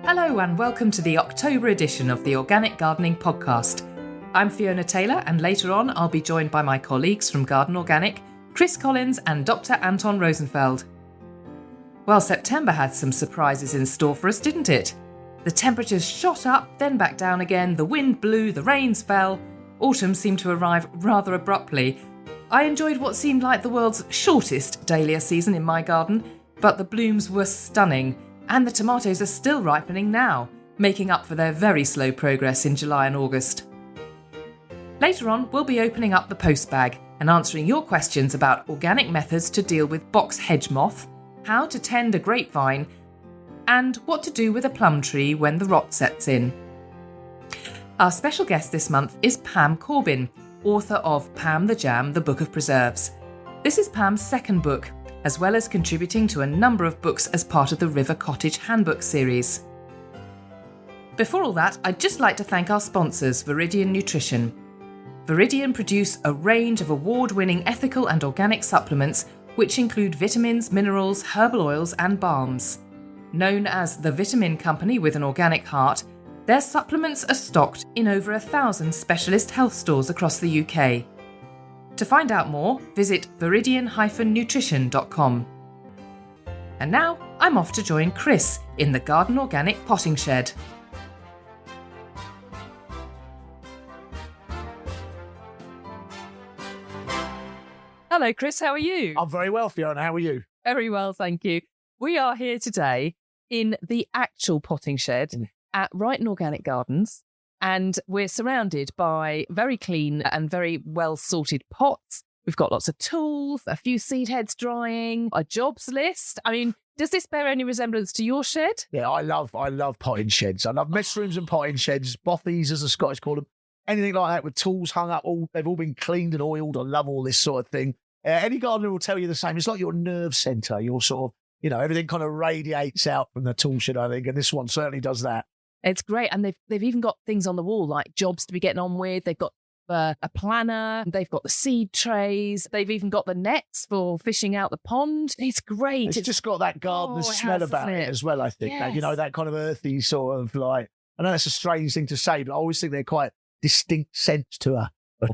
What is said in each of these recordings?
Hello and welcome to the October edition of the Organic Gardening Podcast. I'm Fiona Taylor, and later on I'll be joined by my colleagues from Garden Organic, Chris Collins and Dr. Anton Rosenfeld. Well, September had some surprises in store for us, didn't it? The temperatures shot up, then back down again, the wind blew, the rains fell. Autumn seemed to arrive rather abruptly. I enjoyed what seemed like the world's shortest dahlia season in my garden, but the blooms were stunning. And the tomatoes are still ripening now, making up for their very slow progress in July and August. Later on, we'll be opening up the post bag and answering your questions about organic methods to deal with box hedge moth, how to tend a grapevine, and what to do with a plum tree when the rot sets in. Our special guest this month is Pam Corbin, author of Pam The Jam, the Book of Preserves. This is Pam's second book, as well as contributing to a number of books as part of the River Cottage Handbook series. Before all that, I'd just like to thank our sponsors, Viridian Nutrition. Viridian produce a range of award-winning ethical and organic supplements which include vitamins, minerals, herbal oils and balms. Known as the Vitamin Company with an organic heart, their supplements are stocked in over 1,000 specialist health stores across the UK. To find out more, visit viridian-nutrition.com. And now, I'm off to join Chris in the Garden Organic potting shed. Hello, Chris, how are you? I'm very well, Fiona. How are you? Very well, thank you. We are here today in the actual potting shed at Brighton Organic Gardens. And we're surrounded by very clean and very well-sorted pots. We've got lots of tools, a few seed heads drying, a jobs list. I mean, does this bear any resemblance to your shed? Yeah, I love potting sheds. I love mess rooms and potting sheds, bothies as the Scottish call them. Anything like that with tools hung up, they've all been cleaned and oiled. I love all this sort of thing. Any gardener will tell you the same. It's like your nerve centre. Your sort of, everything kind of radiates out from the tool shed, I think. And this one certainly does that. It's great. And they've even got things on the wall like jobs to be getting on with. They've got a planner. They've got the seed trays. They've even got the nets for fishing out the pond. It's great. It's just got that gardener's smell about it as well, I think. Yes. That kind of earthy sort of like, I know that's a strange thing to say, but I always think they're quite distinct scents to a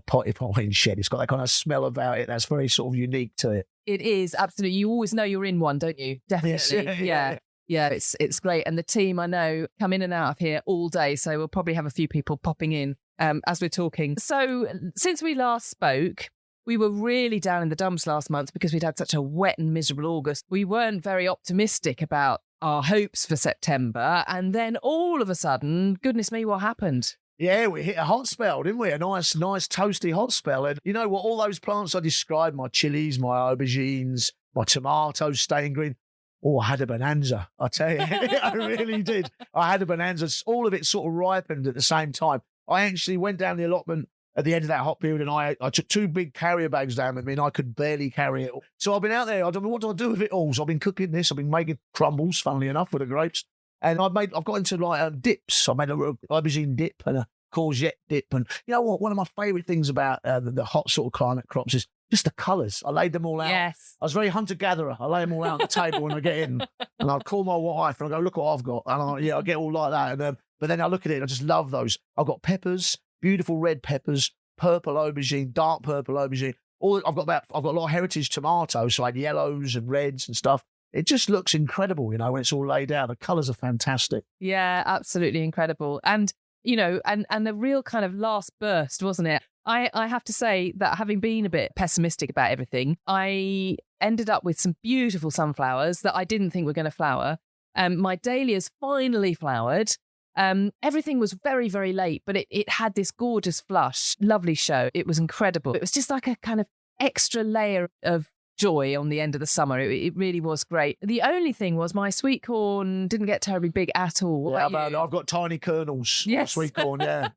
potting shed. It's got that kind of smell about it that's very sort of unique to it. It is, absolutely. You always know you're in one, don't you? Definitely. Yes, Yeah, it's great. And the team, I know, come in and out of here all day. So we'll probably have a few people popping in as we're talking. So since we last spoke, we were really down in the dumps last month because we'd had such a wet and miserable August. We weren't very optimistic about our hopes for September. And then all of a sudden, goodness me, what happened? Yeah, we hit a hot spell, didn't we? A nice toasty hot spell. And you know what? All those plants I described, my chilies, my aubergines, my tomatoes staying green, oh, I had a bonanza, I tell you. I really did. I had a bonanza. All of it sort of ripened at the same time. I actually went down the allotment at the end of that hot period and I took 2 big carrier bags down with me and I could barely carry it all. So I've been out there. I don't know what do I do with it all. So I've been cooking this. I've been making crumbles, funnily enough, with the grapes. And I've got into like dips. I made a aubergine dip and a courgette dip. And you know what? One of my favourite things about the hot sort of climate crops is just the colours. I laid them all out. Yes. I was very hunter-gatherer. I lay them all out on the table when I get in. And I'll call my wife and I go, look what I've got. And I get all like that. And but then I look at it and I just love those. I've got peppers, beautiful red peppers, purple aubergine, dark purple aubergine. I've got a lot of heritage tomatoes, so I had yellows and reds and stuff. It just looks incredible, when it's all laid out. The colours are fantastic. Yeah, absolutely incredible. And, and the real kind of last burst, wasn't it? I have to say that having been a bit pessimistic about everything, I ended up with some beautiful sunflowers that I didn't think were going to flower. My dahlias finally flowered. Everything was very, very late, but it had this gorgeous flush, lovely show. It was incredible. It was just like a kind of extra layer of joy on the end of the summer. It really was great. The only thing was my sweet corn didn't get terribly big at all. What about you? I've got tiny kernels. Yes. Sweet corn, yeah.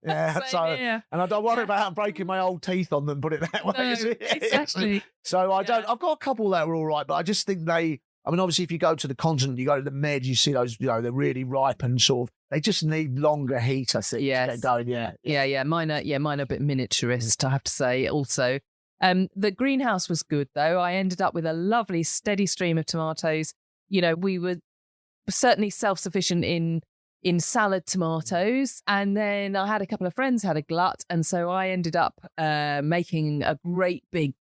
Same And I don't worry about breaking my old teeth on them, put it that way. No, exactly. So I've got a couple that were all right, but I just think obviously if you go to the continent, you go to the Med, you see those, they're really ripe and sort of, they just need longer heat, I think. Yes. To get going, Yeah. Mine are a bit miniaturist, I have to say also. The greenhouse was good, though. I ended up with a lovely, steady stream of tomatoes. We were certainly self-sufficient in in salad tomatoes. And then I had a couple of friends had a glut. And so I ended up making a great big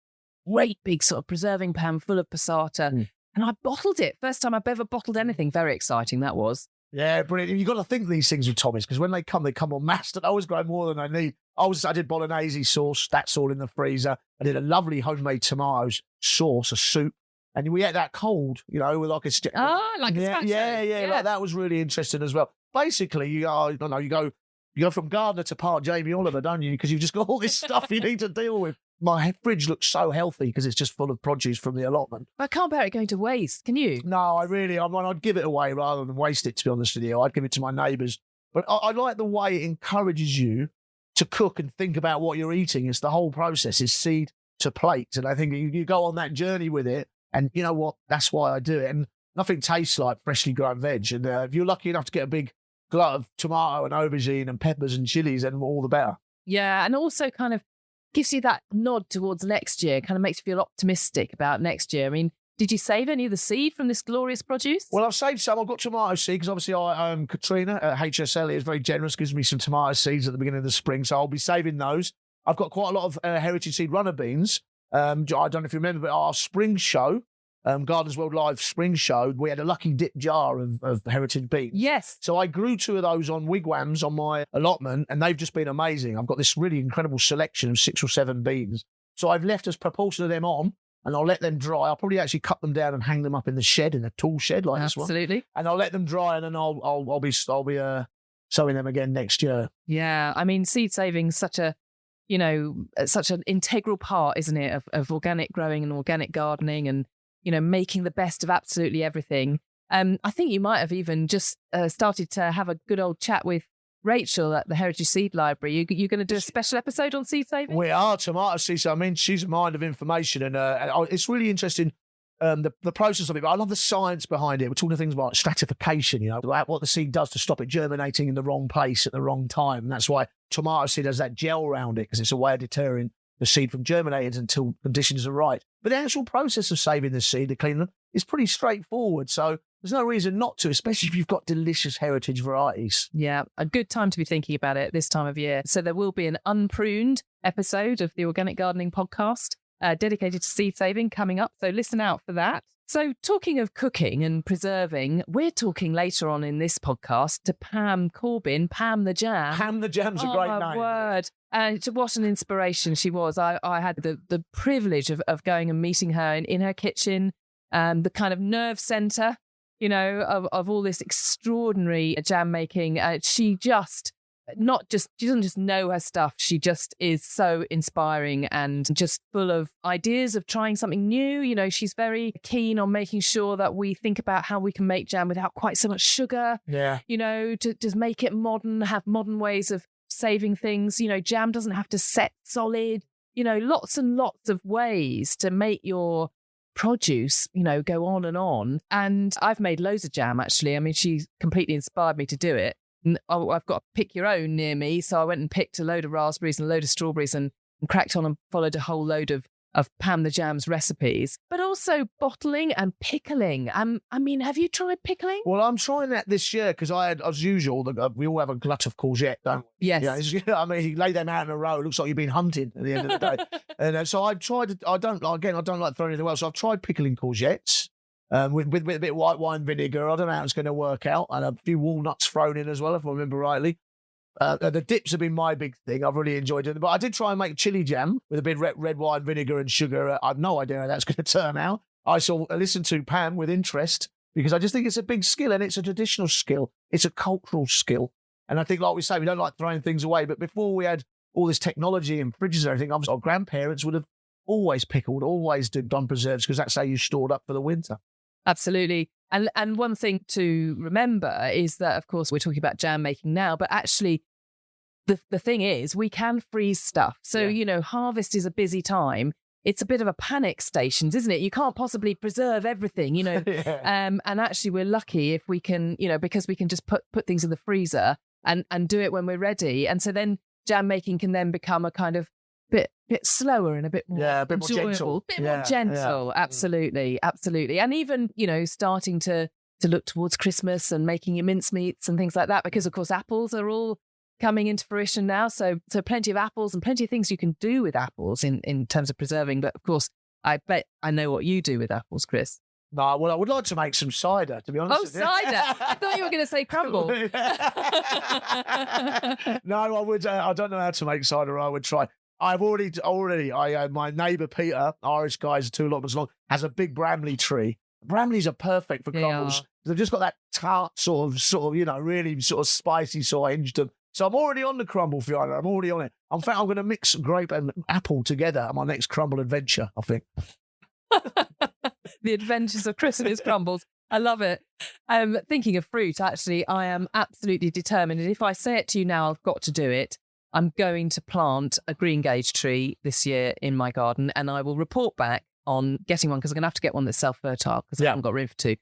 sort of preserving pan full of passata. And I bottled it. First time I've ever bottled anything. Very exciting, that was. Yeah, brilliant. You've got to think these things with Tommy's, because when they come on mass, and I always grow more than I need. I did bolognese sauce. That's all in the freezer. I did a lovely homemade tomatoes sauce, a soup. And we ate that cold, with like a stick. Oh, like a spatula. Yeah. Like that was really interesting as well. Basically, you go from gardener to part Jamie Oliver, don't you? Because you've just got all this stuff you need to deal with. My fridge looks so healthy because it's just full of produce from the allotment. I can't bear it going to waste, can you? No, I'd give it away rather than waste it, to be honest with you. I'd give it to my neighbours. But I like the way it encourages you to cook and think about what you're eating. It's the whole process is seed to plate. And I think you go on that journey with it. And you know what? That's why I do it. And nothing tastes like freshly grown veg. And if you're lucky enough to get a big glut of tomato and aubergine and peppers and chilies, then all the better. Yeah, and also kind of gives you that nod towards next year, kind of makes you feel optimistic about next year. I mean, did you save any of the seed from this glorious produce? Well, I've saved some. I've got tomato seed because obviously Katrina at HSL is very generous, gives me some tomato seeds at the beginning of the spring. So I'll be saving those. I've got quite a lot of heritage seed runner beans. I don't know if you remember, but our spring show, Gardeners World Live spring show, we had a lucky dip jar of heritage beans. Yes. So I grew 2 of those on wigwams on my allotment, and they've just been amazing. I've got this really incredible selection of 6 or 7 beans. So I've left a proportion of them on, and I'll let them dry. I'll probably actually cut them down and hang them up in the shed, in a tool shed like this one. Absolutely. And I'll let them dry, and then I'll be sowing them again next year. Yeah, I mean, seed saving is such an integral part, isn't it, of organic growing and organic gardening, and making the best of absolutely everything. I think you might have even just started to have a good old chat with Rachel at the Heritage Seed Library. You're going to do a special episode on seed saving? We are, tomato seeds. I mean, she's a mind of information, and it's really interesting, the process of it. But I love the science behind it. We're talking things about stratification, what the seed does to stop it germinating in the wrong place at the wrong time. And that's why tomato seed has that gel around it, because it's a way of deterring the seed from germinating until conditions are right. But the actual process of saving the seed, to clean them, is pretty straightforward. So there's no reason not to, especially if you've got delicious heritage varieties. Yeah, a good time to be thinking about it this time of year. So there will be an unpruned episode of the Organic Gardening Podcast dedicated to seed saving coming up. So listen out for that. So talking of cooking and preserving, we're talking later on in this podcast to Pam Corbin, Pam The Jam. Pam The Jam's a great name. Oh, my word. And what an inspiration she was. I had the privilege of going and meeting her in her kitchen, the kind of nerve centre, of all this extraordinary jam making. She doesn't just know her stuff. She just is so inspiring and just full of ideas of trying something new. She's very keen on making sure that we think about how we can make jam without quite so much sugar. Yeah. To just make it modern, have modern ways of saving things. Jam doesn't have to set solid. Lots and lots of ways to make your produce, go on and on. And I've made loads of jam, actually. I mean, she completely inspired me to do it. I've got a pick your own near me, so I went and picked a load of raspberries and a load of strawberries and cracked on and followed a whole load of Pam the Jam's recipes. But also bottling and pickling. I mean, have you tried pickling? Well, I'm trying that this year because I had, as usual, we all have a glut of courgette, don't we? Yes. You lay them out in a row. It looks like you've been hunting at the end of the day. And so I've tried. I don't like throwing anything else. So I've tried pickling courgettes. With a bit of white wine vinegar. I don't know how it's going to work out. And a few walnuts thrown in as well, if I remember rightly. The dips have been my big thing. I've really enjoyed it. But I did try and make chili jam with a bit of red wine vinegar and sugar. I have no idea how that's going to turn out. I shall listen to Pam with interest because I just think it's a big skill, and it's a traditional skill. It's a cultural skill. And I think, like we say, we don't like throwing things away. But before we had all this technology and fridges and everything, obviously our grandparents would have always pickled, always done preserves, because that's how you stored up for the winter. Absolutely. And one thing to remember is that, of course, we're talking about jam making now, but actually the thing is we can freeze stuff. So, harvest is a busy time. It's a bit of a panic stations, isn't it? You can't possibly preserve everything, Yeah. And actually we're lucky if we can, because we can just put things in the freezer and do it when we're ready. And so then jam making can then become a kind of bit slower and a bit more a bit more gentle. More gentle. Absolutely. And even, starting to to look towards Christmas and making your mincemeats and things like that, because of course apples are all coming into fruition now. So plenty of apples and plenty of things you can do with apples in terms of preserving. But of course, I bet I know what you do with apples, Chris. No, well, I would like to make some cider, to be honest. Oh, cider! I thought you were going to say crumble. No, I would. I don't know how to make cider. I would try. My neighbour Peter, Irish guy, is 2 allotments long, has a big Bramley tree. Bramleys are perfect for crumbles. They've just got that tart sort of, really sort of spicy, so I hinged them. So I'm already on the crumble, Fiona. I'm already on it. In fact, I'm going to mix grape and apple together on my next crumble adventure, I think. The adventures of Chris and his crumbles. I love it. Thinking of fruit, actually, I am absolutely determined. And if I say it to you now, I've got to do it. I'm going to plant a greengage tree this year in my garden, and I will report back on getting one, because I'm going to have to get one that's self-fertile because I haven't got room for 2.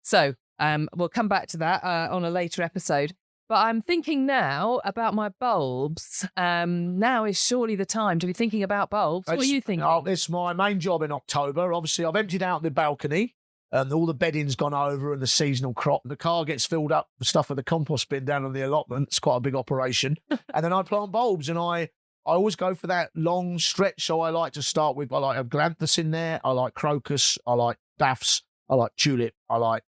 So we'll come back to that on a later episode. But I'm thinking now about my bulbs. Now is surely the time to be thinking about bulbs. What are you thinking? Oh, it's my main job in October. Obviously, I've emptied out the balcony and all the bedding's gone over and the seasonal crop. The car gets filled up with stuff for the compost bin down on the allotment. It's quite a big operation. And then I plant bulbs, and I always go for that long stretch. So I like to start with, I like glanthus in there. I like crocus. I like daffs. I like tulip. I like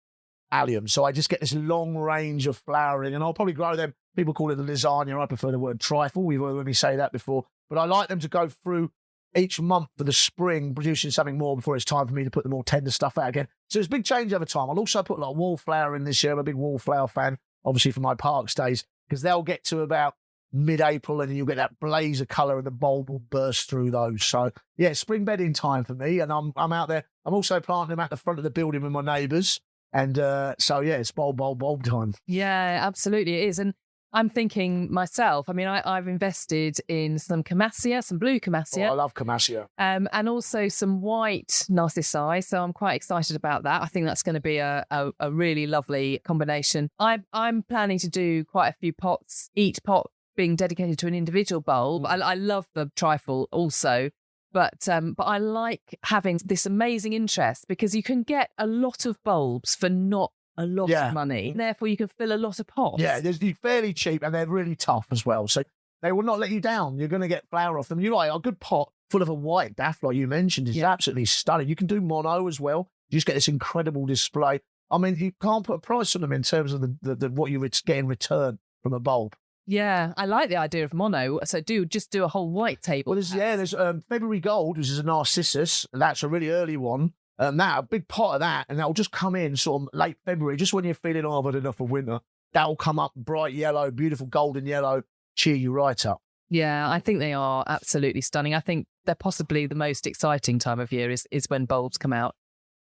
allium. So I just get this long range of flowering, and I'll probably grow them. People call it the lasagna. I prefer the word trifle. We've heard me say that before. But I like them to go through each month for the spring, producing something more before it's time for me to put the more tender stuff out again. So it's a big change over time. I'll also put like wallflower in this year. I'm a big wallflower fan, obviously, for my parks days, because they'll get to about mid-April and then you'll get that blaze of colour and the bulb will burst through those. So, yeah, spring bedding time for me. And I'm out there. I'm also planting them at the front of the building with my neighbours. And so, yeah, it's bulb time. Yeah, absolutely it is. And I'm thinking myself, I mean, I've invested in some camassia, some blue camassia. Oh, I love camassia. And also some white narcissi. So I'm quite excited about that. I think that's going to be a really lovely combination. I'm planning to do quite a few pots, each pot being dedicated to an individual bulb. I love the trifle also. But I like having this amazing interest, because you can get a lot of bulbs for not a lot of money. Therefore, you can fill a lot of pots. Yeah, they're fairly cheap and they're really tough as well. So they will not let you down. You're going to get flower off them. You're right, a good pot full of a white daff, like you mentioned, is absolutely stunning. You can do mono as well. You just get this incredible display. I mean, you can't put a price on them in terms of the what you get in return from a bulb. Yeah, I like the idea of mono. So just do a whole white table. Well, there's February Gold, which is a narcissus. That's a really early one. A big pot of that, and that'll just come in sort of late February, just when you're feeling I've had enough of winter. That'll come up bright yellow, beautiful golden yellow, cheer you right up. Yeah, I think they are absolutely stunning. I think they're possibly the most exciting time of year is when bulbs come out.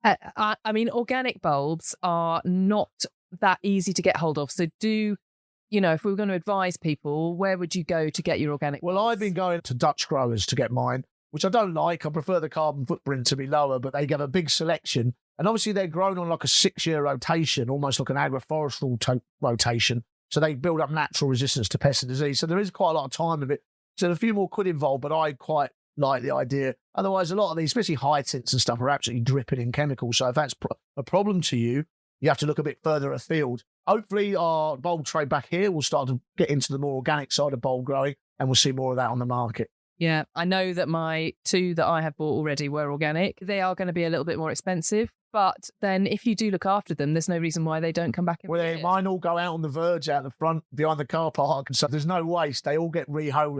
I mean, organic bulbs are not that easy to get hold of. So if we were going to advise people, where would you go to get your organic bulbs? Well, I've been going to Dutch growers to get mine, which I don't like. I prefer the carbon footprint to be lower, but they give a big selection. And obviously they're grown on like a 6-year rotation, almost like an agroforestry rotation. So they build up natural resistance to pest and disease. So there is quite a lot of time of it. So a few more could involve, but I quite like the idea. Otherwise, a lot of these, especially hyacinths and stuff, are absolutely dripping in chemicals. So if that's a problem to you, you have to look a bit further afield. Hopefully our bulb trade back here will start to get into the more organic side of bulb growing, and we'll see more of that on the market. Yeah, I know that my 2 that I have bought already were organic. They are going to be a little bit more expensive, but then if you do look after them, there's no reason why they don't come back. Well, mine all go out on the verge out the front behind the car park, and so there's no waste. They all get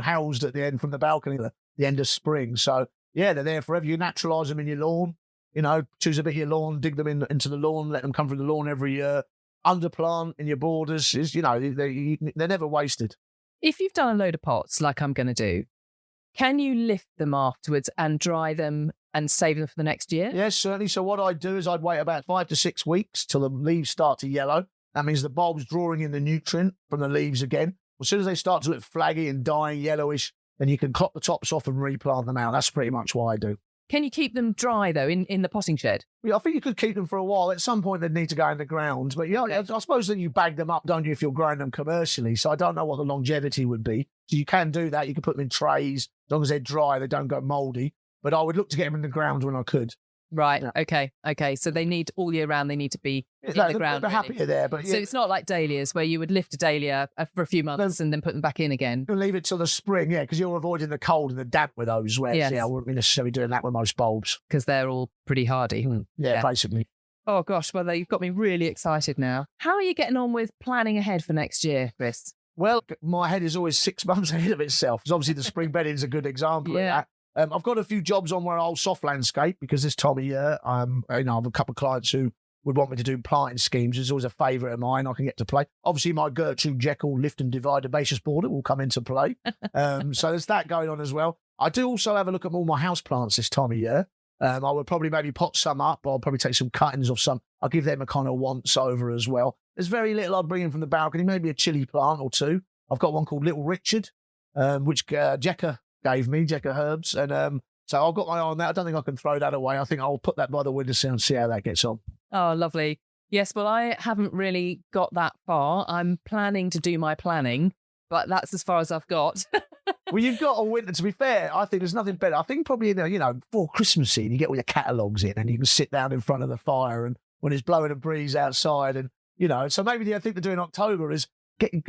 housed at the end from the balcony at the end of spring. So yeah, they're there forever. You naturalise them in your lawn. Choose a bit of your lawn, dig them into the lawn, let them come through the lawn every year. Underplant in your borders they're never wasted. If you've done a load of pots like I'm going to do, can you lift them afterwards and dry them and save them for the next year? Yes, certainly. So what I'd do is I'd wait about 5 to 6 weeks till the leaves start to yellow. That means the bulb's drawing in the nutrient from the leaves again. As soon as they start to look flaggy and dying yellowish, then you can crop the tops off and replant them out. That's pretty much what I do. Can you keep them dry, though, in the potting shed? Yeah, I think you could keep them for a while. At some point, they'd need to go in the ground. But I suppose that you bag them up, don't you, if you're growing them commercially. So I don't know what the longevity would be. So you can do that. You can put them in trays. As long as they're dry, they don't go mouldy. But I would look to get them in the ground when I could. Right. Yeah. Okay. So they need all year round. They need to be in the ground. They're really. happier there, but So it's not like dahlias where you would lift a dahlia for a few months and then put them back in again. you'll leave it till the spring, because you're avoiding the cold and the damp with those. Whereas, Yes. I wouldn't be necessarily doing that with most bulbs. Because they're all pretty hardy. Yeah, basically. Oh gosh, well you've got me really excited now. How are you getting on with planning ahead for next year, Chris? Well, my head is always 6 months ahead of itself. Because obviously the spring bedding is a good example of that. I've got a few jobs on where I'll soft landscape because this time of year, I have a couple of clients who would want me to do planting schemes. It's always a favourite of mine. I can get to play. Obviously, my Gertrude Jekyll lift and divide herbaceous border will come into play. So there's that going on as well. I do also have a look at all my house plants this time of year. I would probably maybe pot some up. I'll probably take some cuttings of some. I'll give them a kind of once over as well. There's very little I'd bring in from the balcony, maybe a chili plant or two. I've got one called Little Richard, which Jekka gave me, Jekka Herbs. And so I've got my eye on that. I don't think I can throw that away. I think I'll put that by the windowsill and see how that gets on. Oh, lovely. Yes, well, I haven't really got that far. I'm planning to do my planning, but that's as far as I've got. Well, you've got a winter, to be fair. I think there's nothing better. I think probably, before Christmas scene, you get all your catalogues in and you can sit down in front of the fire and when it's blowing a breeze outside and, so maybe the thing to do in October is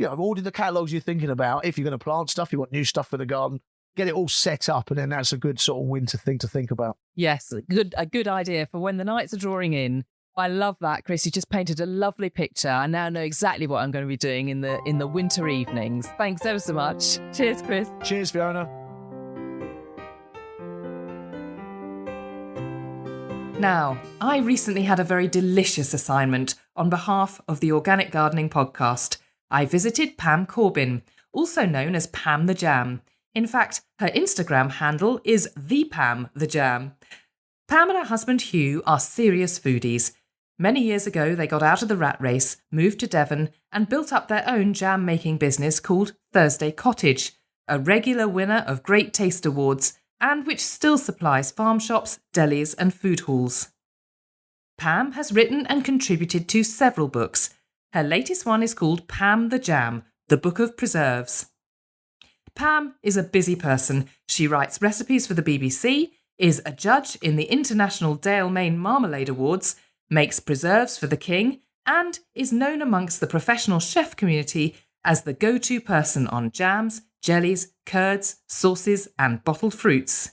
order the catalogues you're thinking about. If you're going to plant stuff, you want new stuff for the garden, get it all set up, and then that's a good sort of winter thing to think about. Yes, a good idea for when the nights are drawing in. I love that, Chris. You just painted a lovely picture. I now know exactly what I'm going to be doing in the winter evenings. Thanks ever so much. Cheers, Chris. Cheers, Fiona. Now, I recently had a very delicious assignment on behalf of the Organic Gardening Podcast. I visited Pam Corbin, also known as Pam The Jam. In fact, her Instagram handle is the Pam The Jam. Pam and her husband Hugh are serious foodies. Many years ago, they got out of the rat race, moved to Devon, and built up their own jam-making business called Thursday Cottage, a regular winner of Great Taste Awards, and which still supplies farm shops, delis, and food halls. Pam has written and contributed to several books. Her latest one is called Pam The Jam, the Book of Preserves. Pam is a busy person. She writes recipes for the BBC, is a judge in the International Dale Main Marmalade Awards, makes preserves for the King, and is known amongst the professional chef community as the go-to person on jams, jellies, curds, sauces, and bottled fruits.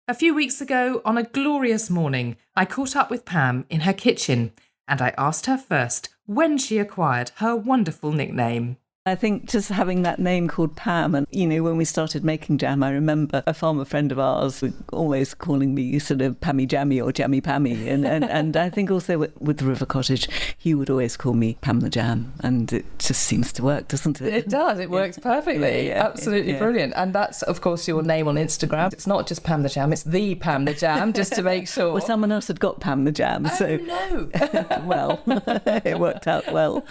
A few weeks ago, on a glorious morning, I caught up with Pam in her kitchen, and I asked her first when she acquired her wonderful nickname. I think just having that name called Pam, and when we started making jam, I remember a farmer friend of ours always calling me sort of Pammy Jammy or Jammy Pammy, and I think also with the River Cottage, he would always call me Pam the Jam, and it just seems to work, doesn't it? It does. It works perfectly. Absolutely brilliant. And that's, of course, your name on Instagram. It's not just Pam the Jam; it's the Pam the Jam, just to make sure. Well, someone else had got Pam the Jam, so no. Well, it worked out well.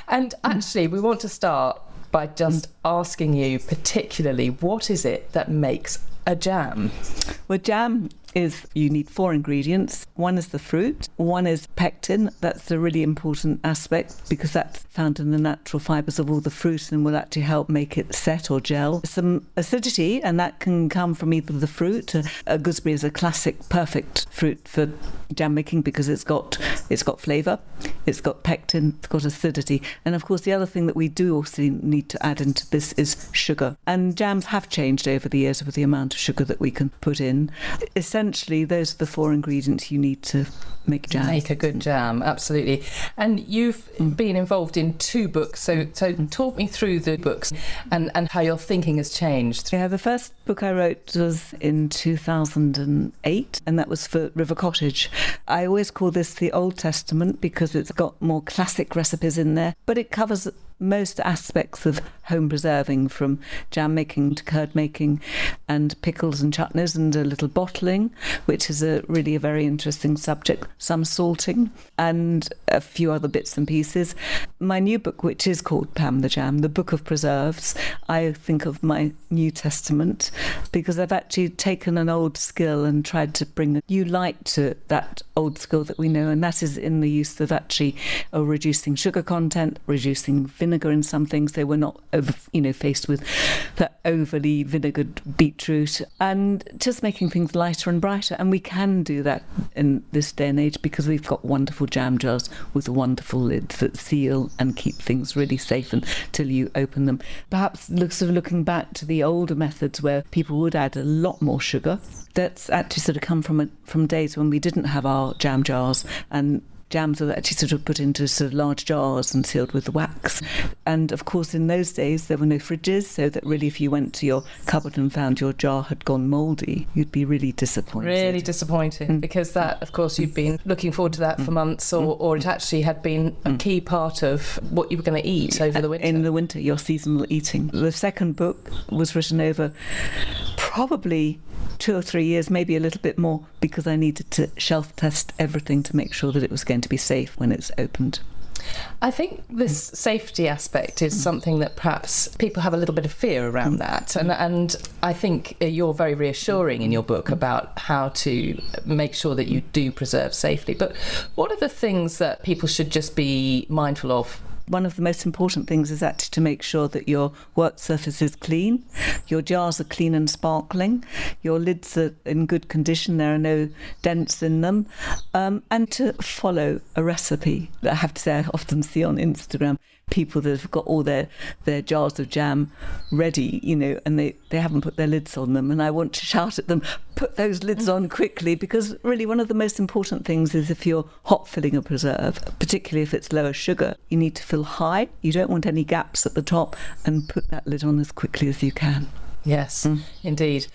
And actually, we want to start by just asking you particularly, what is it that makes a jam? Well, jam is, you need 4 ingredients. One is the fruit, one is pectin. That's a really important aspect because that's found in the natural fibres of all the fruit and will actually help make it set or gel. Some acidity, and that can come from either the fruit. A gooseberry is a classic, perfect fruit for jam making because it's got flavour, it's got pectin, it's got acidity. And of course, the other thing that we do also need to add into this is sugar. And jams have changed over the years with the amount of sugar that we can put in. Essentially, those are the 4 ingredients you need to make jam. Make a good jam, absolutely. And you've been involved in 2 books, so talk me through the books and how your thinking has changed. Yeah, the first book I wrote was in 2008, and that was for River Cottage. I always call this the Old Testament because it's got more classic recipes in there, but it covers most aspects of home preserving, from jam making to curd making and pickles and chutneys and a little bottling, which is really a very interesting subject, some salting and a few other bits and pieces. My new book, which is called Pam the Jam, the Book of Preserves, I think of my New Testament because I've actually taken an old skill and tried to bring a new light to that old skill that we know, and that is in the use of actually reducing sugar content, reducing vinegar vinegar in some things. They were not faced with that overly vinegared beetroot, and just making things lighter and brighter. And we can do that in this day and age because we've got wonderful jam jars with wonderful lids that seal and keep things really safe until you open them. Perhaps sort of looking back to the older methods where people would add a lot more sugar, that's actually sort of come from days when we didn't have our jam jars, and jams were actually sort of put into sort of large jars and sealed with wax. And of course, in those days, there were no fridges, so that really if you went to your cupboard and found your jar had gone mouldy, you'd be really disappointed. Really disappointed, because that, of course, you'd been looking forward to that for months, or it actually had been a key part of what you were going to eat over the winter. In the winter, your seasonal eating. The second book was written over probably 2 or 3 years, maybe a little bit more, because I needed to shelf test everything to make sure that it was going to be safe when it's opened. I think this safety aspect is something that perhaps people have a little bit of fear around that, and I think you're very reassuring in your book about how to make sure that you do preserve safely. But what are the things that people should just be mindful of? One of the most important things is actually to make sure that your work surface is clean, your jars are clean and sparkling, your lids are in good condition, there are no dents in them, and to follow a recipe. I have to say, I often see on Instagram people that have got all their jars of jam ready, and they haven't put their lids on them. And I want to shout at them, put those lids on quickly, because really one of the most important things is if you're hot filling a preserve, particularly if it's lower sugar, you need to fill high. You don't want any gaps at the top, and put that lid on as quickly as you can. Yes, indeed.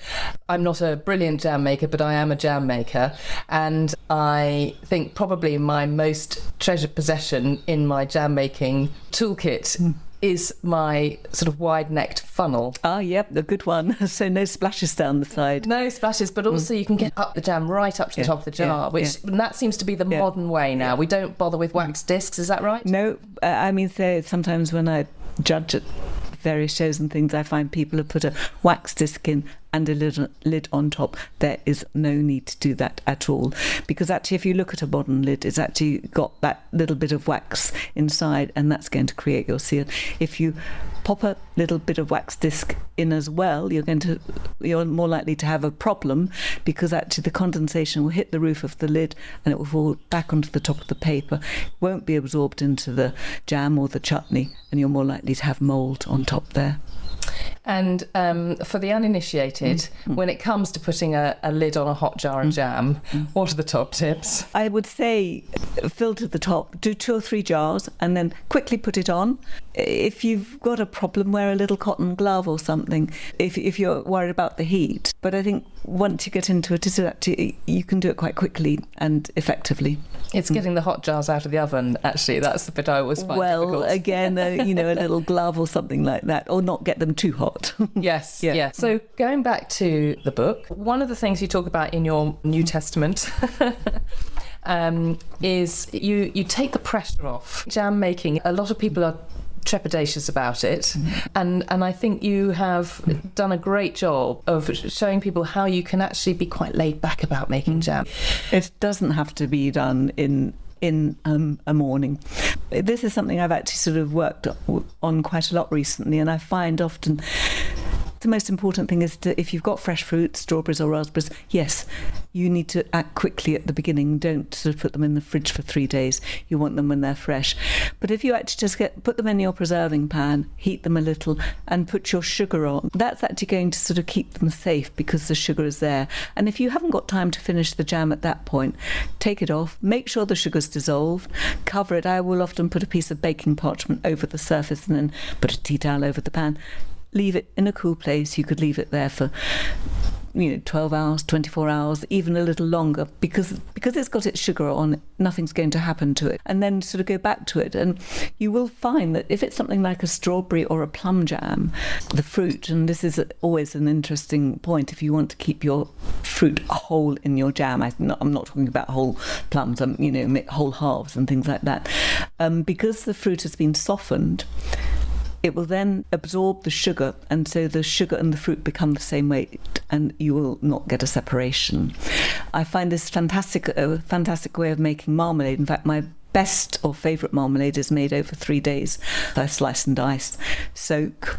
I'm not a brilliant jam maker, but I am a jam maker. And I think probably my most treasured possession in my jam making toolkit is my sort of wide-necked funnel. Ah, yep, the good one. So no splashes down the side. No splashes, but also you can get up the jam right up to the top of the jar, and that seems to be the modern way now. We don't bother with wax discs, is that right? No, sometimes when I judge at various shows and things, I find people have put a wax disc in and a lid on top. There is no need to do that at all, because actually if you look at a modern lid, it's actually got that little bit of wax inside, and that's going to create your seal. If you pop a little bit of wax disc in as well, you're more likely to have a problem, because actually the condensation will hit the roof of the lid and it will fall back onto the top of the paper. It won't be absorbed into the jam or the chutney, and you're more likely to have mould on top there. And for the uninitiated, when it comes to putting a lid on a hot jar of jam, what are the top tips? I would say fill to the top, do 2 or 3 jars, and then quickly put it on. If you've got a problem, wear a little cotton glove or something if you're worried about the heat. But I think once you get into it, you can do it quite quickly and effectively. It's getting the hot jars out of the oven, actually. That's the bit I always find difficult. Well, again, a little glove or something like that, or not get them too hot. Yes, yeah. So going back to the book, one of the things you talk about in your New Testament is you take the pressure off jam making. A lot of people are trepidatious about it, and I think you have done a great job of showing people how you can actually be quite laid back about making jam. It doesn't have to be done in a morning. This is something I've actually sort of worked on quite a lot recently, and I find often the most important thing is if you've got fresh fruit, strawberries or raspberries, yes, you need to act quickly at the beginning. Don't sort of put them in the fridge for 3 days. You want them when they're fresh. But if you actually just put them in your preserving pan, heat them a little and put your sugar on, that's actually going to sort of keep them safe because the sugar is there. And if you haven't got time to finish the jam at that point, take it off, make sure the sugar's dissolved, cover it. I will often put a piece of baking parchment over the surface and then put a tea towel over the pan. Leave it in a cool place. You could leave it there for 12 hours, 24 hours, even a little longer, because it's got its sugar on it, nothing's going to happen to it. And then sort of go back to it, and you will find that if it's something like a strawberry or a plum jam, the fruit, and this is always an interesting point, if you want to keep your fruit whole in your jam, I'm not talking about whole plums, whole halves and things like that, because the fruit has been softened, it will then absorb the sugar, and so the sugar and the fruit become the same weight, and you will not get a separation. I find this fantastic way of making marmalade. In fact, my best or favourite marmalade is made over 3 days. I slice and dice, soak.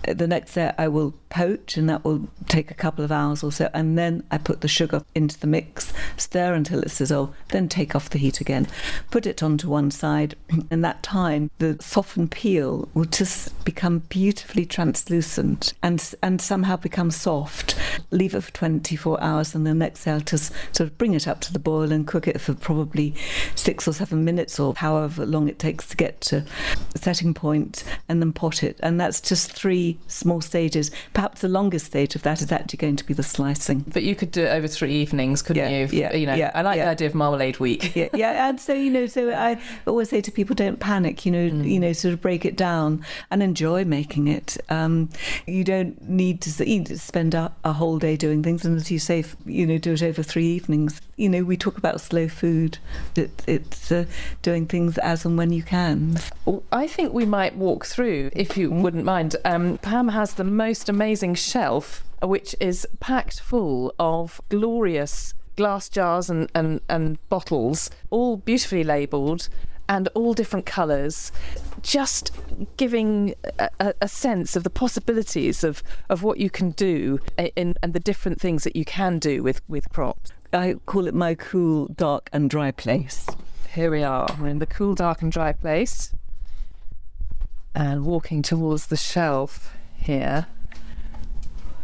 The next day I will poach, and that will take a couple of hours or so, and then I put the sugar into the mix, stir until it's dissolved, then take off the heat again, put it onto one side. In that time, the softened peel will just become beautifully translucent and somehow become soft. Leave it for 24 hours, and the next day I'll just sort of bring it up to the boil and cook it for probably 6 or 7 minutes, or however long it takes to get to the setting point, and then pot it. And that's just 3 small stages. Perhaps the longest stage of that is actually going to be the slicing. But you could do it over 3 evenings, couldn't you? I like the idea of Marmalade Week. And so, so I always say to people, don't panic, sort of break it down and enjoy making it. You don't need to spend a whole day doing things, and as you say, do it over 3 evenings. We talk about slow food. It's doing things as and when you can. I think we might walk through, if you wouldn't mind. Pam has the most amazing shelf, which is packed full of glorious glass jars and bottles, all beautifully labelled and all different colours, just giving a sense of the possibilities of what you can do and the different things that you can do with crops. I call it my cool, dark and dry place. Here we are, we're in the cool, dark and dry place, and walking towards the shelf here.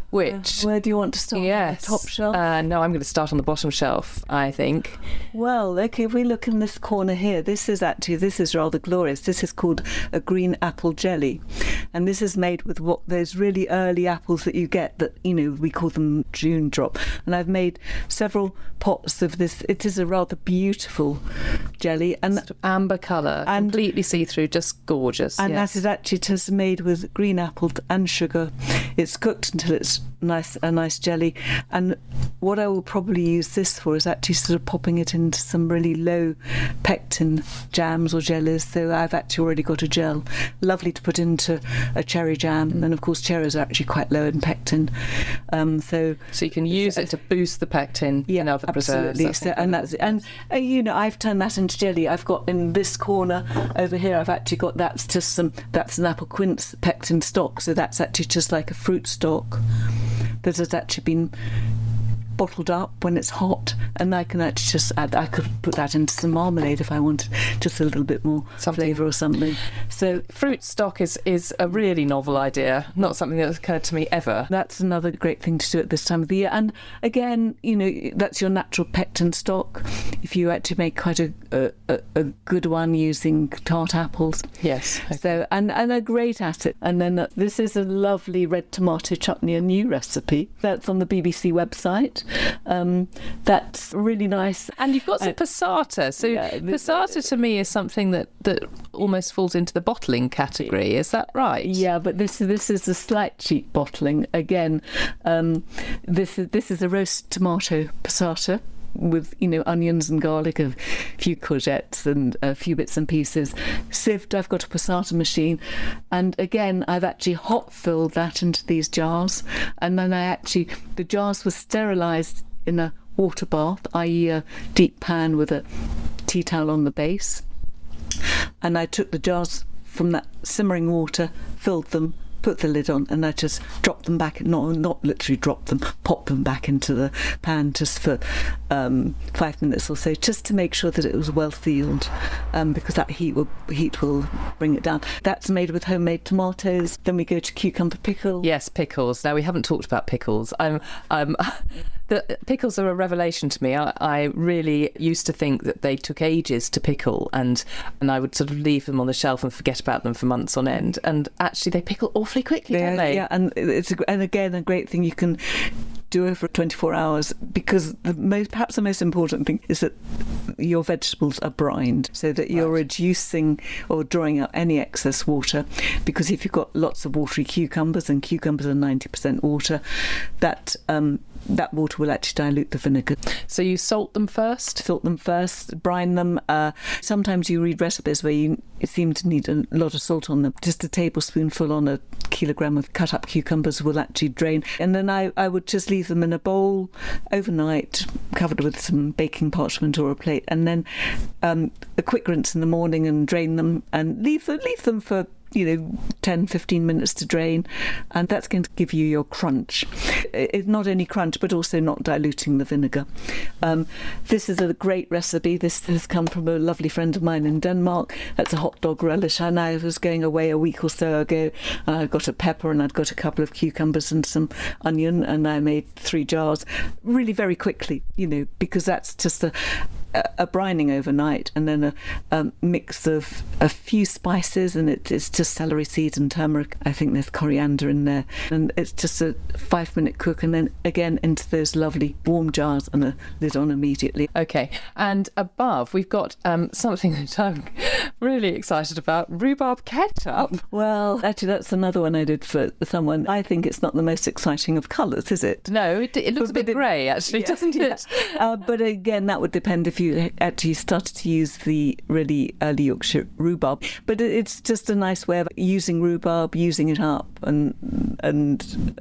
Which where do you want to start? Yes. The top shelf? No, I'm going to start on the bottom shelf, I think. Well, okay, if we look in this corner here, this is rather glorious. This is called a green apple jelly. And this is made with those really early apples that you get that, we call them June drop. And I've made several pots of this. It is a rather beautiful jelly. And sort of amber colour, completely see-through, just gorgeous. And that is actually just made with green apples and sugar. It's cooked until it's a nice jelly, and what I will probably use this for is actually sort of popping it into some really low pectin jams or jellies. So I've actually already got a gel, lovely to put into a cherry jam, and of course cherries are actually quite low in pectin, so you can use it to boost the pectin in other preserves. And I've turned that into jelly. I've got in this corner over here, I've actually got that's an apple quince pectin stock, so that's actually just like a fruit stock that has actually been bottled up when it's hot, and I can actually just add, I could put that into some marmalade if I wanted just a little bit more flavour or something. So fruit stock is a really novel idea, not something that's occurred to me ever. That's another great thing to do at this time of the year. And again, that's your natural pectin stock. If you actually make quite a good one using tart apples. Yes. Okay. So and a great asset. And then this is a lovely red tomato chutney, a new recipe that's on the BBC website. That's really nice. And you've got some passata. So passata to me is something that almost falls into the bottling category. Is that right? Yeah, but this is a slight cheap bottling. Again, this is a roast tomato passata with onions and garlic, a few courgettes and a few bits and pieces sieved. I've got a passata machine, and again I've actually hot filled that into these jars, and then the jars were sterilised in a water bath, i.e. a deep pan with a tea towel on the base, and I took the jars from that simmering water, filled them, put the lid on, and I just drop them back, not literally drop them, pop them back into the pan just for 5 minutes or so, just to make sure that it was well sealed, because that heat will bring it down. That's made with homemade tomatoes. Then we go to cucumber pickle. Yes, pickles. Now, we haven't talked about pickles. The pickles are a revelation to me. I really used to think that they took ages to pickle, and I would sort of leave them on the shelf and forget about them for months on end. And actually, they pickle awfully quickly, don't they? Yeah, and and again a great thing you can do over 24 hours, because perhaps the most important thing is that your vegetables are brined, so that you're reducing or drawing out any excess water. Because if you've got lots of watery cucumbers, and cucumbers are 90% water, that that water will actually dilute the vinegar. So you salt them first? Salt them first, brine them. Sometimes you read recipes where you seem to need a lot of salt on them. Just a tablespoonful on a kilogram of cut up cucumbers will actually drain. And then I would just leave them in a bowl overnight, covered with some baking parchment or a plate, and then a quick rinse in the morning and drain them and leave them for 10-15 minutes to drain, and that's going to give you your crunch. It's not only crunch but also not diluting the vinegar. This is a great recipe. This has come from a lovely friend of mine in Denmark. That's a hot dog relish, and I was going away a week or so ago. I got a pepper and I'd got a couple of cucumbers and some onion, and I made 3 jars really very quickly, because that's just a brining overnight, and then a mix of a few spices, and it's just celery seeds and turmeric. I think there's coriander in there, and it's just a 5-minute cook, and then again into those lovely warm jars and a lid on immediately. Okay, and above we've got something that I'm really excited about: rhubarb ketchup. Well, actually that's another one I did for someone. I think it's not the most exciting of colours, is it? No, it looks a bit grey actually, doesn't it? But again, that would depend if you actually started to use the really early Yorkshire rhubarb. But it's just a nice way of using rhubarb, using it up, and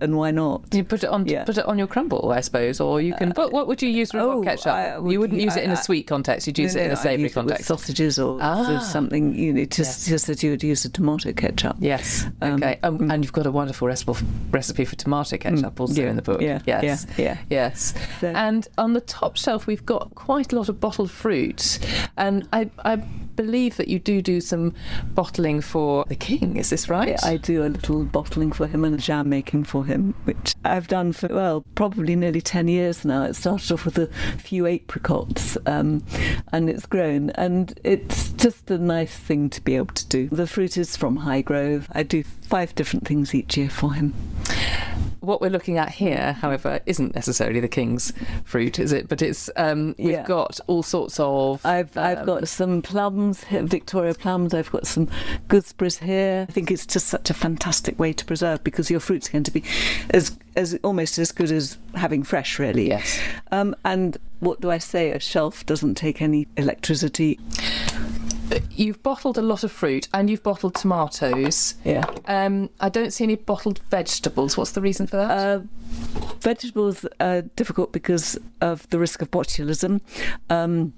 why not? You put it on your crumble, I suppose, or you can. What would you use rhubarb ketchup? You wouldn't use it in a sweet context. You'd use it in a savoury context, with sausages or sort of something. Just as you would use a tomato ketchup. Yes. Okay. And you've got a wonderful recipe for tomato ketchup also in the book. Yeah. Yes. Yeah. Yes. So, and on the top shelf we've got quite a lot of bottled fruit, and I believe that you do some bottling for the king. Is this right? Yeah, I do a little bottling for him and jam making for him, which I've done for probably nearly 10 years now. It started off with a few apricots, and it's grown, and it's just a nice thing to be able to do. The fruit is from Highgrove. I do 5 different things each year for him. What we're looking at here, however, isn't necessarily the king's fruit, is it? But it's we've got all sorts of. I've got some plums, Victoria plums. I've got some gooseberries here. I think it's just such a fantastic way to preserve, because your fruit's going to be as almost as good as having fresh, really. Yes. And what do I say? A shelf doesn't take any electricity. You've bottled a lot of fruit, and you've bottled tomatoes. Yeah. I don't see any bottled vegetables. What's the reason for that? Vegetables are difficult because of the risk of botulism. And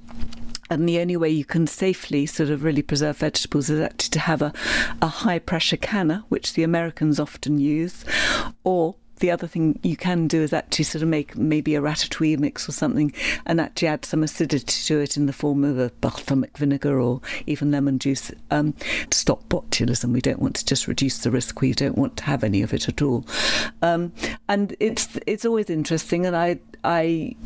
the only way you can safely sort of really preserve vegetables is actually to have a high-pressure canner, which the Americans often use, or the other thing you can do is actually sort of make maybe a ratatouille mix or something, and actually add some acidity to it in the form of a balsamic vinegar or even lemon juice, to stop botulism. We don't want to just reduce the risk. We don't want to have any of it at all. And it's always interesting, and I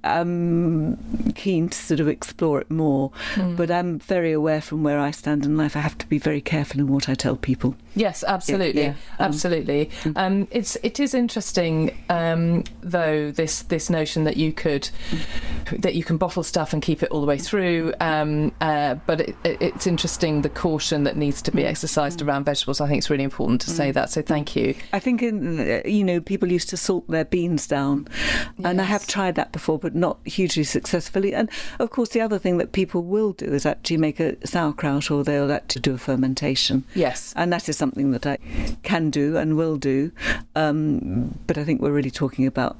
am keen to sort of explore it more, but I'm very aware from where I stand in life. I have to be very careful in what I tell people. Yes, absolutely. Yeah. Absolutely. It is interesting, though, this notion that you can bottle stuff and keep it all the way through. But it's interesting, the caution that needs to be exercised around vegetables. I think it's really important to say that. So thank you. I think people used to salt their beans down, and I have tried that before, but not hugely successfully. And of course, the other thing that people will do is actually make a sauerkraut, or they'll actually do a fermentation. Yes, and that is something that I can do and will do. But I think we're really talking about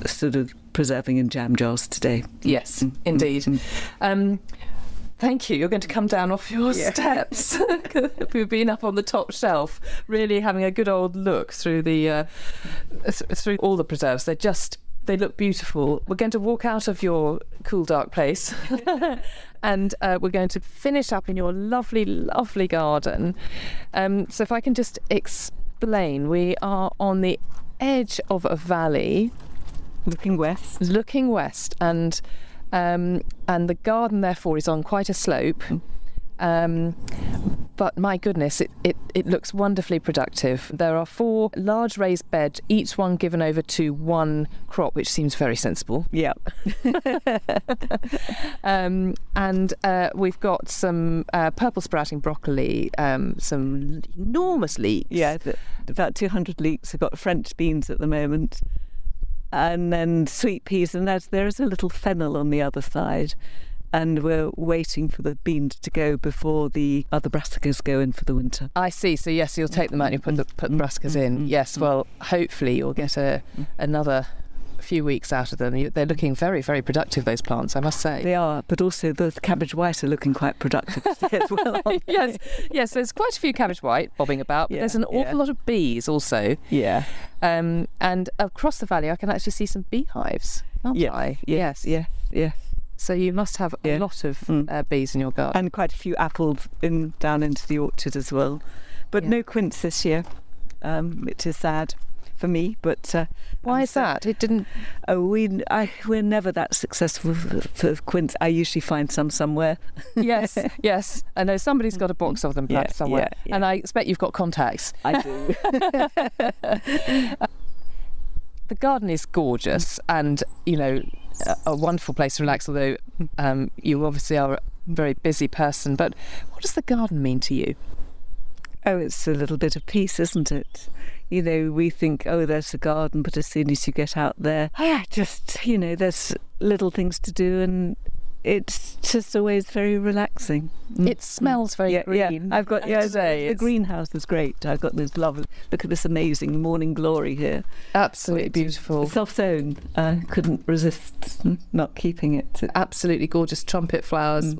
sort of preserving in jam jars today. Yes, indeed. Thank you. You're going to come down off your steps. We've been up on the top shelf, really having a good old look through through all the preserves. They look beautiful. We're going to walk out of your cool, dark place and we're going to finish up in your lovely, lovely garden. So if I can just explain, we are on the edge of a valley. Looking west. And the garden, therefore, is on quite a slope. But my goodness, it looks wonderfully productive. There are 4 large raised beds, each one given over to one crop, which seems very sensible. Yeah. And we've got some purple sprouting broccoli, some enormous leeks. Yeah, about 200 leeks. We've got French beans at the moment. and then sweet peas, and there is a little fennel on the other side. And we're waiting for the beans to go before the other brassicas go in for the winter. I see. So yes, you'll take them out and you put the brassicas in. Yes. Well, hopefully you'll get another few weeks out of them. They're looking very, very productive, those plants, I must say. They are, but also the cabbage white are looking quite productive as well. Yes. There's quite a few cabbage white bobbing about, but there's an awful lot of bees also. Yeah. And across the valley, I can actually see some beehives, can't I? Yes. Yeah. So you must have a lot of bees in your garden. And quite a few apples down into the orchard as well. But no quince this year, which is sad for me. But why is that? It didn't... we're never that successful for quince. I usually find some somewhere. Yes. I know somebody's got a box of them perhaps somewhere. Yeah. And I expect you've got contacts. I do. The garden is gorgeous and, a wonderful place to relax, although you obviously are a very busy person. But what does the garden mean to you? Oh, it's a little bit of peace, isn't it? We think, there's the garden, but as soon as you get out there, there's little things to do, and it's just always very relaxing. It smells very green. I've got today. The greenhouse is great. I've got this lovely. Look at this amazing morning glory here. Absolutely beautiful. Self-sown. I couldn't resist not keeping it. Absolutely gorgeous trumpet flowers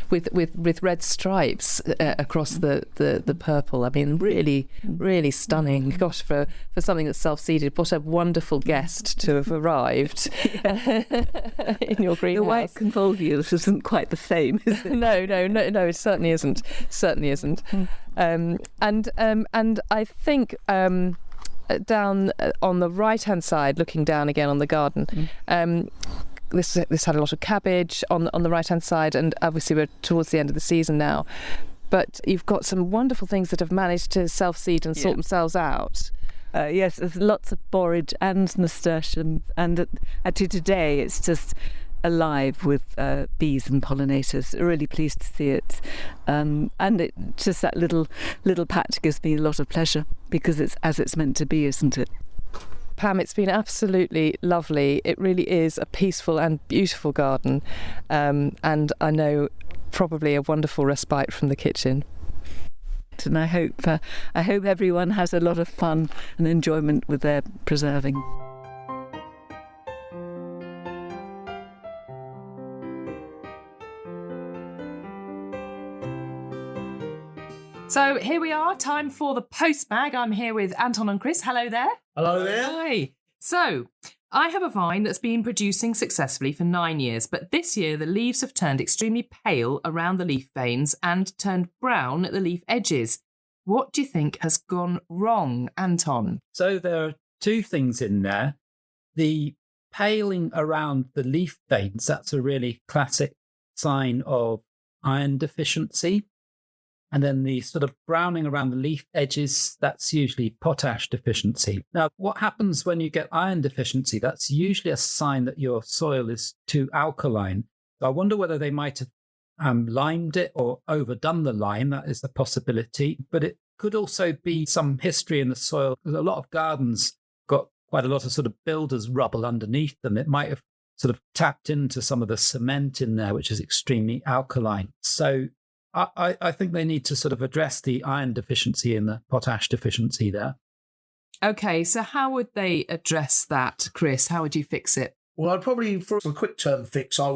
with red stripes across the purple. I mean, really, really stunning. Gosh, for something that's self-seeded, what a wonderful guest to have arrived in your greenhouse. The white convolvulus isn't quite the same, is it? No, it certainly isn't. And I think down on the right-hand side, looking down again on the garden, this had a lot of cabbage on the right-hand side, and obviously we're towards the end of the season now. But you've got some wonderful things that have managed to self-seed and sort themselves out. Yes, there's lots of borage and nasturtium, and actually today it's just alive with bees and pollinators. Really pleased to see it, and it just that little patch gives me a lot of pleasure because it's as it's meant to be, isn't it? Pam, it's been absolutely lovely. It really is a peaceful and beautiful garden, and I know probably a wonderful respite from the kitchen. And I hope everyone has a lot of fun and enjoyment with their preserving. So here we are, time for the post bag. I'm here with Anton and Chris. Hello there. Hello there. Hi. So I have a vine that's been producing successfully for 9 years, but this year the leaves have turned extremely pale around the leaf veins and turned brown at the leaf edges. What do you think has gone wrong, Anton? So there are two things in there. The paling around the leaf veins, that's a really classic sign of iron deficiency. And then the sort of browning around the leaf edges, that's usually potash deficiency. Now, what happens when you get iron deficiency? That's usually a sign that your soil is too alkaline. So I wonder whether they might have limed it or overdone the lime. That is a possibility. But it could also be some history in the soil. A lot of gardens got quite a lot of sort of builder's rubble underneath them. It might have sort of tapped into some of the cement in there, which is extremely alkaline. So I think they need to sort of address the iron deficiency and the potash deficiency there. Okay, so how would they address that, Chris? How would you fix it? Well, I'd probably, for a quick term fix, I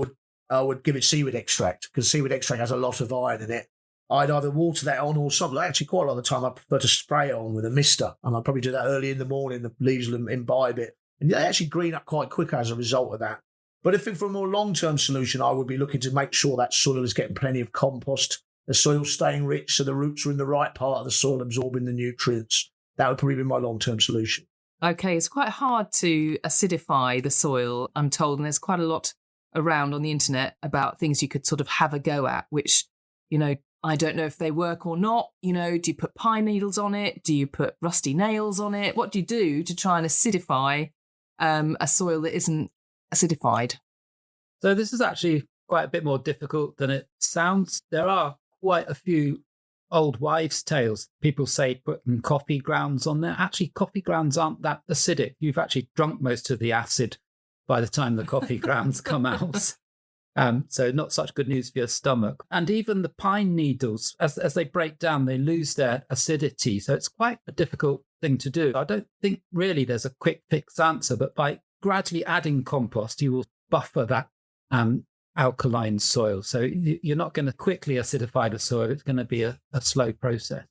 would give it seaweed extract, because seaweed extract has a lot of iron in it. I'd either water that on or something. Actually, quite a lot of the time, I prefer to spray it on with a mister, and I'd probably do that early in the morning. The leaves will imbibe it, and they actually green up quite quick as a result of that. But if for a more long-term solution, I would be looking to make sure that soil is getting plenty of compost, the soil's staying rich, so the roots are in the right part of the soil absorbing the nutrients. That would probably be my long-term solution. Okay, it's quite hard to acidify the soil, I'm told, and there's quite a lot around on the internet about things you could sort of have a go at, which, I don't know if they work or not. Do you put pine needles on it? Do you put rusty nails on it? What do you do to try and acidify a soil that isn't acidified? So this is actually quite a bit more difficult than it sounds. There are quite a few old wives' tales. People say putting coffee grounds on there. Actually, coffee grounds aren't that acidic. You've actually drunk most of the acid by the time the coffee grounds come out. So not such good news for your stomach. And even the pine needles, as they break down, they lose their acidity. So it's quite a difficult thing to do. I don't think really there's a quick fix answer, but by gradually adding compost, you will buffer that alkaline soil. So you're not going to quickly acidify the soil. It's going to be a slow process.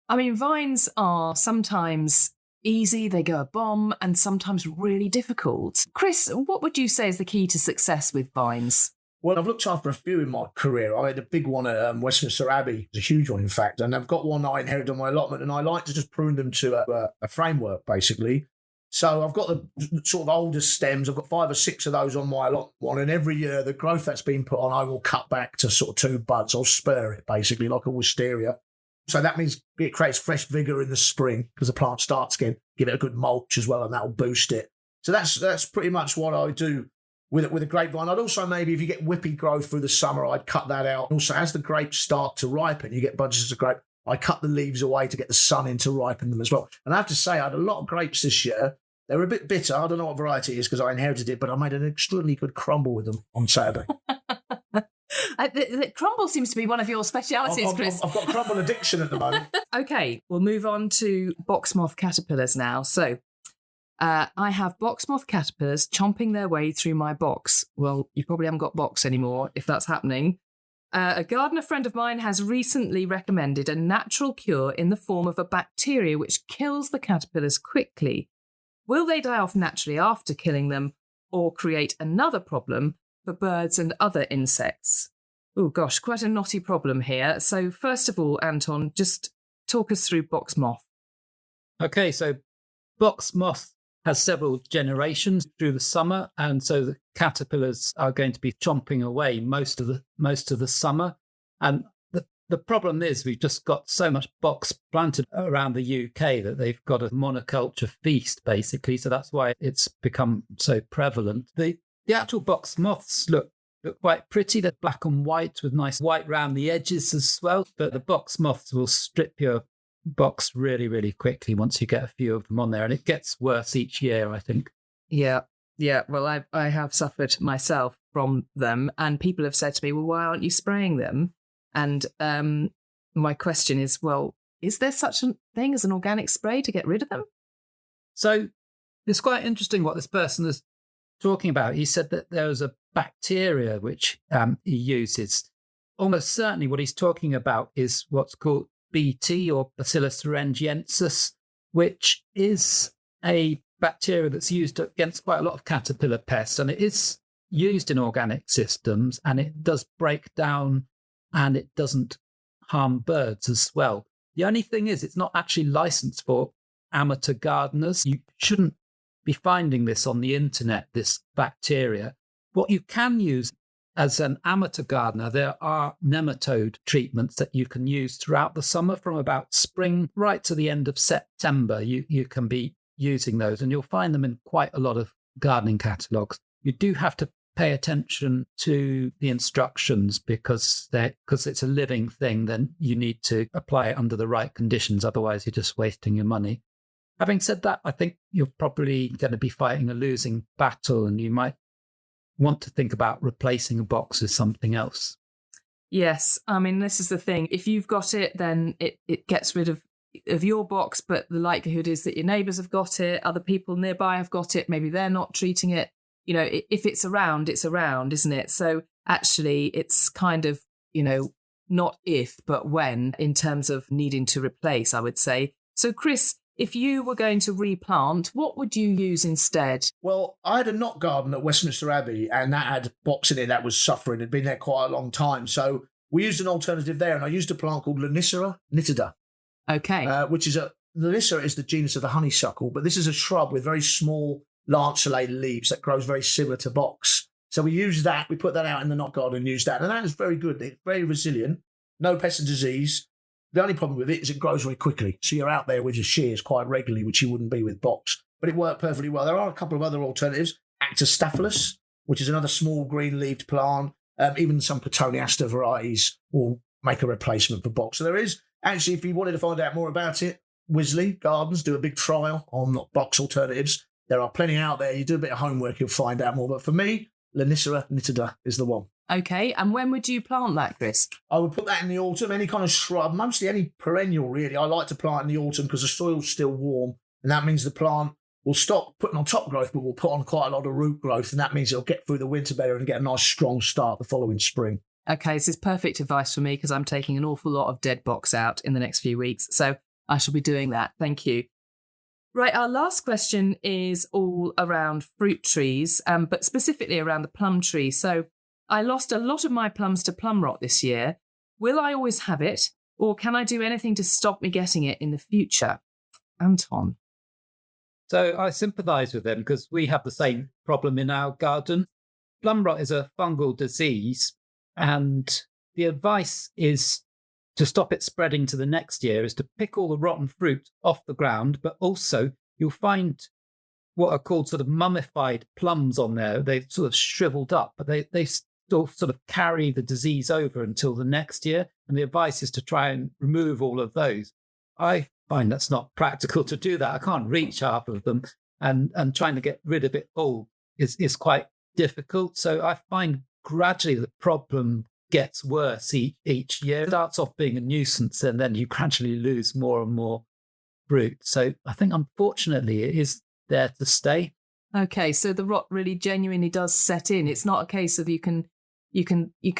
I mean, vines are sometimes easy, they go a bomb, and sometimes really difficult. Chris, what would you say is the key to success with vines? Well, I've looked after a few in my career. I had a big one at Westminster Abbey. It's a huge one, in fact. And I've got one I inherited on my allotment, and I like to just prune them to a framework, basically. So I've got the sort of older stems. I've got 5 or 6 of those on my allotment one. And every year, the growth that's been put on, I will cut back to sort of 2 buds. I'll spur it, basically, like a wisteria. So that means it creates fresh vigour in the spring because the plant starts again. Give it a good mulch as well, and that will boost it. So that's pretty much what I do with a grapevine. I'd also maybe, if you get whippy growth through the summer, I'd cut that out. Also, as the grapes start to ripen, you get bunches of grape. I cut the leaves away to get the sun in to ripen them as well. And I have to say, I had a lot of grapes this year. They were a bit bitter. I don't know what variety it is because I inherited it, but I made an extremely good crumble with them on Saturday. The crumble seems to be one of your specialities, Chris. I've got crumble addiction at the moment. Okay, we'll move on to box moth caterpillars now. So I have box moth caterpillars chomping their way through my box. Well, you probably haven't got box anymore if that's happening. A gardener friend of mine has recently recommended a natural cure in the form of a bacteria which kills the caterpillars quickly. Will they die off naturally after killing them or create another problem for birds and other insects? Oh gosh, quite a knotty problem here. So first of all, Anton, just talk us through box moth. Okay, so box moth has several generations through the summer, and so the caterpillars are going to be chomping away most of the summer. And the problem is we've just got so much box planted around the UK that they've got a monoculture feast, basically. So that's why it's become so prevalent. The actual box moths look quite pretty. They're black and white with nice white round the edges as well. But the box moths will strip your box really, really quickly once you get a few of them on there. And it gets worse each year, I think. Yeah. Well, I have suffered myself from them. And people have said to me, well, why aren't you spraying them? And my question is, well, is there such a thing as an organic spray to get rid of them? So it's quite interesting what this person is talking about. He said that there was a bacteria which he uses. Almost certainly what he's talking about is what's called BT, or Bacillus thuringiensis, which is a bacteria that's used against quite a lot of caterpillar pests. And it is used in organic systems, and it does break down and it doesn't harm birds as well. The only thing is it's not actually licensed for amateur gardeners. You shouldn't be finding this on the internet, this bacteria. What you can use as an amateur gardener, there are nematode treatments that you can use throughout the summer from about spring right to the end of September. You can be using those, and you'll find them in quite a lot of gardening catalogues. You do have to pay attention to the instructions because it's a living thing. Then you need to apply it under the right conditions. Otherwise, you're just wasting your money. Having said that, I think you're probably going to be fighting a losing battle, and you might want to think about replacing a box with something else. Yes. I mean, this is the thing. If you've got it, then it gets rid of your box, but the likelihood is that your neighbours have got it, other people nearby have got it, maybe they're not treating it. You know, if it's around, it's around, isn't it? So actually, it's kind of, not if, but when, in terms of needing to replace, I would say. So, Chris, if you were going to replant, what would you use instead? Well, I had a knot garden at Westminster Abbey, and that had box in it that was suffering. It had been there quite a long time. So we used an alternative there, and I used a plant called Lonicera nitida. Okay. Lonicera is the genus of the honeysuckle, but this is a shrub with very small lanceolated leaves that grows very similar to box. So we used that. We put that out in the knot garden and used that. And that is very good. It's very resilient. No pest and disease. The only problem with it is it grows very quickly. So you're out there with your shears quite regularly, which you wouldn't be with box. But it worked perfectly well. There are a couple of other alternatives. Actostaphylos, which is another small green-leaved plant. Even some Petoniaster varieties will make a replacement for box. So there is, actually, if you wanted to find out more about it, Wisley Gardens do a big trial on box alternatives. There are plenty out there. You do a bit of homework, you'll find out more. But for me, Lonicera nitida is the one. Okay, and when would you plant that, Chris? I would put that in the autumn, any kind of shrub, mostly any perennial, really. I like to plant in the autumn because the soil's still warm, and that means the plant will stop putting on top growth, but will put on quite a lot of root growth, and that means it'll get through the winter better and get a nice strong start the following spring. Okay, this is perfect advice for me because I'm taking an awful lot of dead box out in the next few weeks, so I shall be doing that. Thank you. Right, our last question is all around fruit trees, but specifically around the plum tree. So I lost a lot of my plums to plum rot this year. Will I always have it, or can I do anything to stop me getting it in the future? Anton. So I sympathise with them because we have the same problem in our garden. Plum rot is a fungal disease, and the advice is to stop it spreading to the next year is to pick all the rotten fruit off the ground, but also you'll find what are called sort of mummified plums on there. They've sort of shriveled up, but they still sort of carry the disease over until the next year. And the advice is to try and remove all of those. I find that's not practical to do that. I can't reach half of them, and trying to get rid of it all is quite difficult. So I find gradually the problem gets worse each year. It starts off being a nuisance, and then you gradually lose more and more fruit. So I think, unfortunately, it is there to stay. Okay, so the rot really genuinely does set in. It's not a case of you can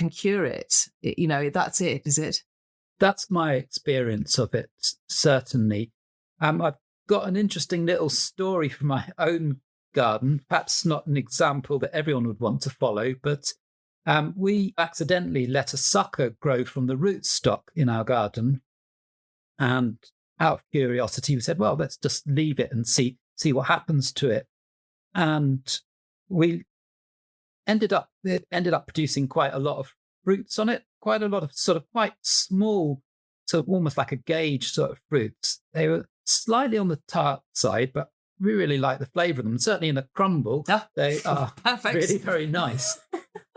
cure it. That's it, is it? That's my experience of it, certainly. I've got an interesting little story from my own garden. Perhaps not an example that everyone would want to follow, but we accidentally let a sucker grow from the rootstock in our garden. And out of curiosity, we said, well, let's just leave it and see what happens to it. And we ended up producing quite a lot of fruits on it, quite a lot of sort of quite small, sort of almost like a gauge sort of fruits. They were slightly on the tart side, but we really like the flavour of them. Certainly in a crumble, they are really very nice.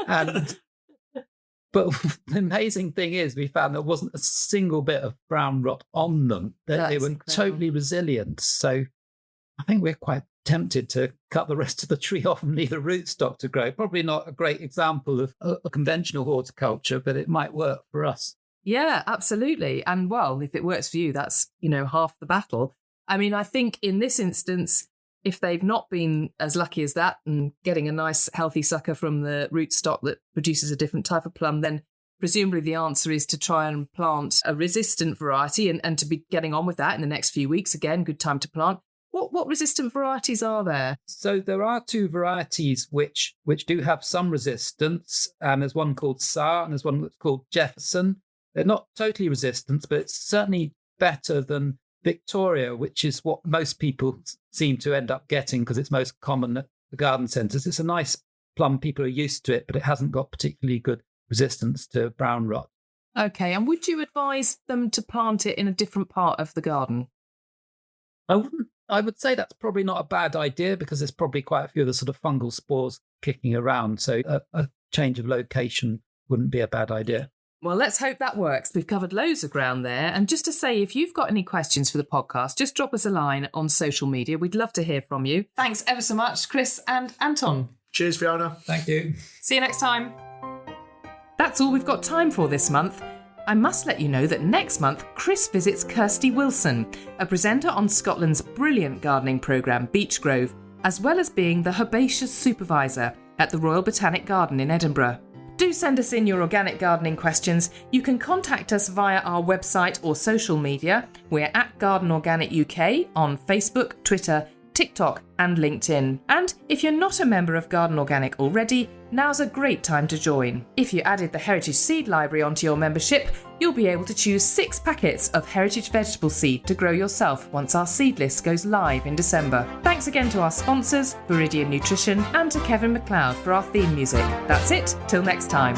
But the amazing thing is we found there wasn't a single bit of brown rot on them. They were incredible. Totally resilient. So I think we're quite tempted to cut the rest of the tree off and leave the rootstock to grow. Probably not a great example of a conventional horticulture, but it might work for us. Yeah, absolutely. And well, if it works for you, that's, half the battle. I mean, I think in this instance, if they've not been as lucky as that and getting a nice healthy sucker from the rootstock that produces a different type of plum, then presumably the answer is to try and plant a resistant variety and to be getting on with that in the next few weeks. Again, good time to plant. What resistant varieties are there? So there are two varieties which do have some resistance. There's one called Saar and there's one that's called Jefferson. They're not totally resistant, but it's certainly better than Victoria, which is what most people seem to end up getting because it's most common at the garden centres. It's a nice plum. People are used to it, but it hasn't got particularly good resistance to brown rot. Okay, and would you advise them to plant it in a different part of the garden? I wouldn't. I would say that's probably not a bad idea because there's probably quite a few of the sort of fungal spores kicking around. So a change of location wouldn't be a bad idea. Well, let's hope that works. We've covered loads of ground there. And just to say, if you've got any questions for the podcast, just drop us a line on social media. We'd love to hear from you. Thanks ever so much, Chris and Anton. Cheers, Fiona. Thank you. See you next time. That's all we've got time for this month. I must let you know that next month, Chris visits Kirsty Wilson, a presenter on Scotland's brilliant gardening programme Beech Grove, as well as being the herbaceous supervisor at the Royal Botanic Garden in Edinburgh. Do send us in your organic gardening questions. You can contact us via our website or social media. We're at Garden Organic UK on Facebook, Twitter, TikTok and LinkedIn. And if you're not a member of Garden Organic already, now's a great time to join. If you added the Heritage Seed Library onto your membership, you'll be able to choose 6 packets of heritage vegetable seed to grow yourself once our seed list goes live in December. Thanks again to our sponsors, Viridian Nutrition, and to Kevin MacLeod for our theme music. That's it, till next time.